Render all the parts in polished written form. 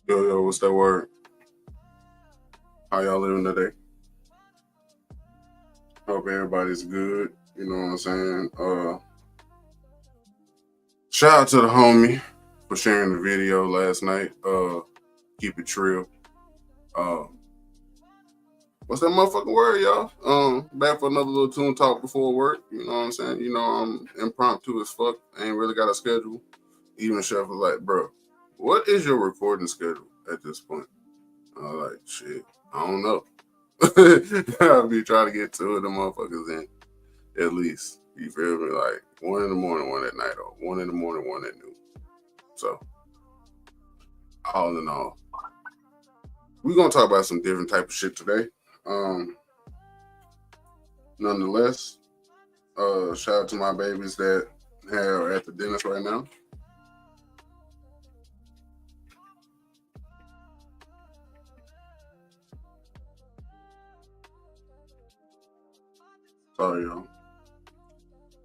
Yo, what's that word? How y'all living today? Hope everybody's good. You know what I'm saying? Shout out to the homie for sharing the video last night. Keep it trill. What's that motherfucking word, y'all? Back for another little Toon Talk before work. You know what I'm saying? You know, I'm impromptu as fuck. I ain't really got a schedule. Even Chef was like, bro, what is your recording schedule at this point? I was like, shit, I don't know. I'll be trying to get two of them motherfuckers in, at least. You feel me? Like 1 in the morning, 1 at night, or 1 in the morning, 1 at noon. So, all in all, we're gonna talk about some different type of shit today. Nonetheless, shout out to my babies that are at the dentist right now. Sorry, y'all.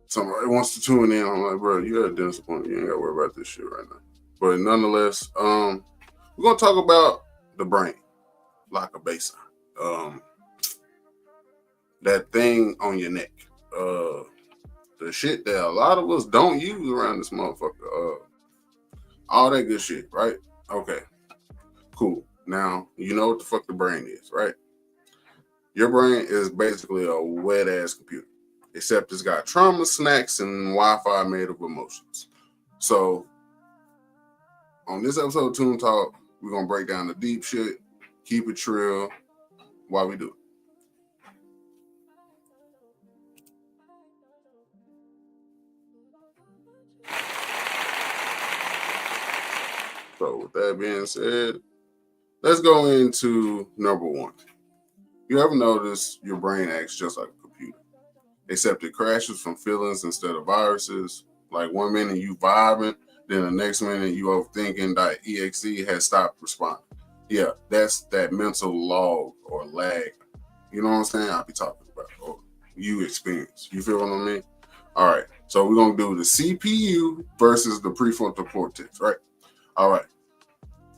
Somebody wants to tune in. I'm like, bro, you got a dentist appointment. You ain't got to worry about this shit right now. But nonetheless, we're gonna talk about the brain, like a baseline. That thing on your neck. The shit that a lot of us don't use around this motherfucker. All that good shit, right? Okay, cool. Now, you know what the fuck the brain is, right? Your brain is basically a wet ass computer, except it's got trauma, snacks, and Wi-Fi made of emotions. So, on this episode of Toon Talk, we're gonna break down the deep shit, keep it trill while we do it. So, with that being said, let's go into number one. You ever notice your brain acts just like a computer, except it crashes from feelings instead of viruses? Like 1 minute you vibing, then the next minute you overthinking.exe has stopped responding. Yeah, that's that mental log or lag. You know what I'm saying? I'll be talking about, or you experience. You feel what I mean? All right. So we're gonna do the CPU versus the prefrontal cortex, right? All right.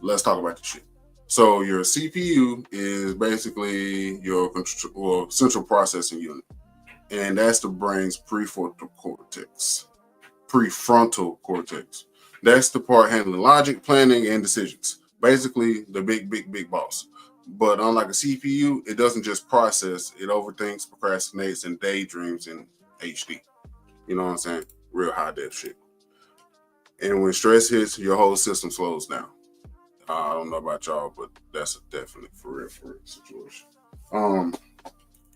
Let's talk about the shit. So your CPU is basically your central processing unit, and that's the brain's prefrontal cortex. Prefrontal cortex. That's the part handling logic, planning, and decisions. Basically, the big boss. But unlike a CPU, it doesn't just process; it overthinks, procrastinates, and daydreams in HD. You know what I'm saying? Real high def shit. And when stress hits, your whole system slows down. I don't know about y'all, but that's a definite for real situation.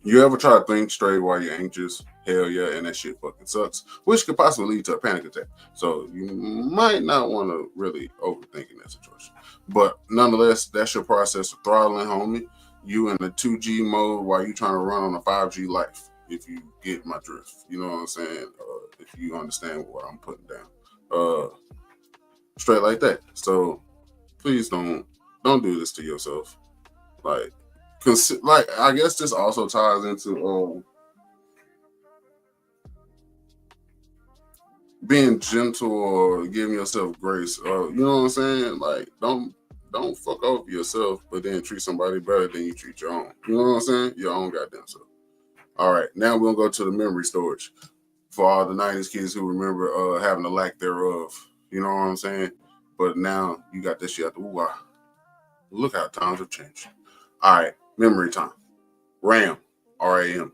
You ever try to think straight while you're anxious? Hell yeah, and that shit fucking sucks, which could possibly lead to a panic attack. So you might not want to really overthink in that situation. But nonetheless, that's your process of throttling, homie. You in the 2G mode while you trying to run on a 5G life. If you get my drift, you know what I'm saying. If you understand what I'm putting down, straight like that. So please don't do this to yourself. Like I guess this also ties into being gentle or giving yourself grace. You know what I'm saying? Like don't fuck over yourself, but then treat somebody better than you treat your own. You know what I'm saying? Your own goddamn self. All right, now we're gonna go to the memory storage for all the 90s kids who remember having the lack thereof. You know what I'm saying? But now you got this shit out the wow. Look how times have changed. All right, memory time. RAM, RAM.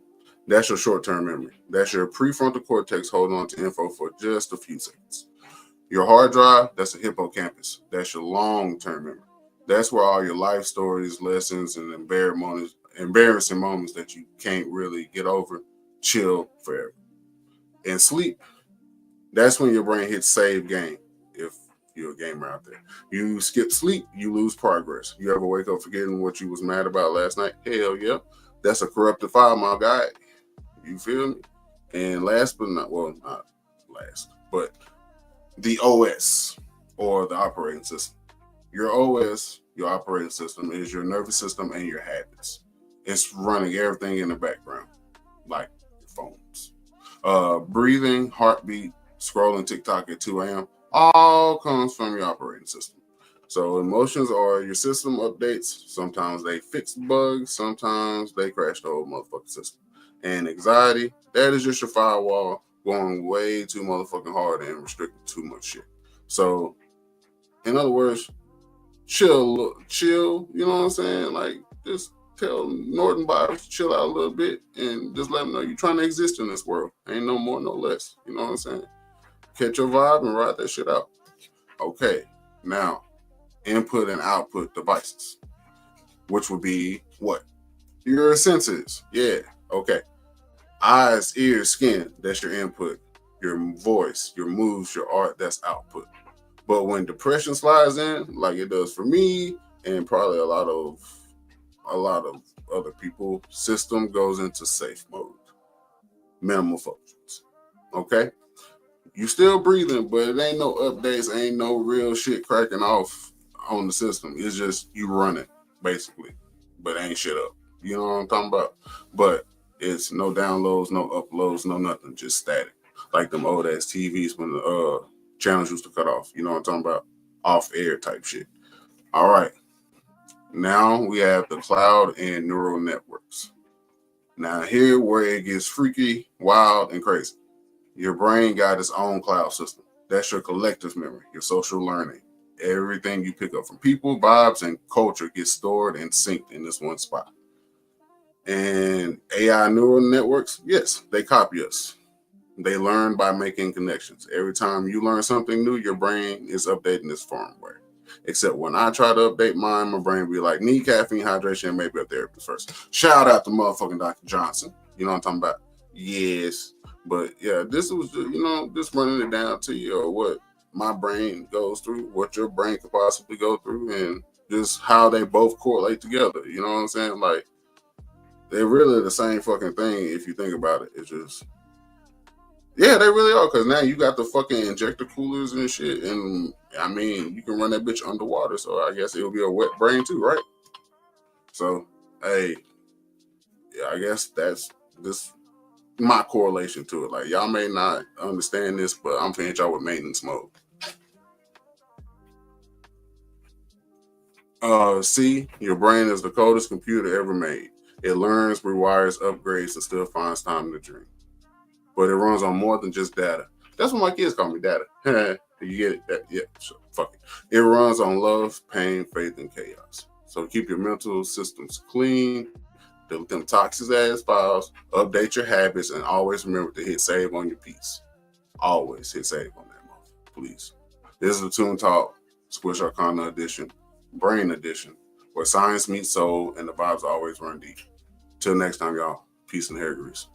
That's your short-term memory. That's your prefrontal cortex holding on to info for just a few seconds. Your hard drive, that's a hippocampus. That's your long-term memory. That's where all your life stories, lessons, and embarrassing moments that you can't really get over chill forever. And sleep, that's when your brain hits save game. If You're a gamer out there. You skip sleep, you lose progress. You ever wake up forgetting what you was mad about last night? Hell yeah. That's a corrupted file, my guy. You feel me? And last but not last, but the OS or the operating system. Your OS, your operating system, is your nervous system and your habits. It's running everything in the background, like your phones. Breathing, heartbeat, scrolling TikTok at 2 a.m. all comes from your operating system. So emotions are your system updates. Sometimes they fix bugs, sometimes they crash the whole motherfucking system. And anxiety, that is just your firewall going way too motherfucking hard and restricting too much shit. So, in other words, chill, you know what I'm saying? Like, just tell Norton Byers to chill out a little bit and just let them know you're trying to exist in this world. Ain't no more, no less. You know what I'm saying? Catch your vibe and ride that shit out. Okay, now, input and output devices, which would be what? Your senses. Yeah, okay. Eyes, ears, skin, that's your input. Your voice, your moves, your art, that's output. But when depression slides in, like it does for me, and probably a lot of other people, system goes into safe mode. Minimal functions. Okay? You still breathing, but it ain't no updates, ain't no real shit cracking off on the system. It's just you running, basically. But ain't shit up. You know what I'm talking about? But it's no downloads, no uploads, no nothing, just static. Like them old ass TVs when the channels used to cut off. You know what I'm talking about? Off air type shit. All right. Now we have the cloud and neural networks. Now here where it gets freaky, wild, and crazy. Your brain got its own cloud system. That's your collective memory, your social learning. Everything you pick up from people, vibes, and culture gets stored and synced in this one spot. And AI neural networks, yes, they copy us. They learn by making connections. Every time you learn something new, your brain is updating this firmware. Except when I try to update mine, my brain be like, need caffeine, hydration, and maybe a therapist first. Shout out to motherfucking Dr. Johnson. You know what I'm talking about? Yes. But yeah, this was, just running it down to you, or what my brain goes through, what your brain could possibly go through, and just how they both correlate together. You know what I'm saying? Like, they're really the same fucking thing if you think about it. It's just, yeah, they really are, because now you got the fucking injector coolers and shit, and I mean, you can run that bitch underwater, so I guess it'll be a wet brain too, right? So, hey, yeah, I guess that's this my correlation to it. Like, y'all may not understand this, but I'm finna hit y'all with maintenance mode. C, your brain is the coldest computer ever made. It learns, rewires, upgrades, and still finds time to dream. But it runs on more than just data. That's what my kids call me, data. You get it? Yeah, sure, fuck it. It runs on love, pain, faith, and chaos. So keep your mental systems clean, delete them toxic ass files, update your habits, and always remember to hit save on your piece. Always hit save on that motherfucker, please. This is the Toon Talk, Squish Arcana edition, Brain edition, where science meets soul and the vibes always run deep. Till next time, y'all. Peace and hair grease.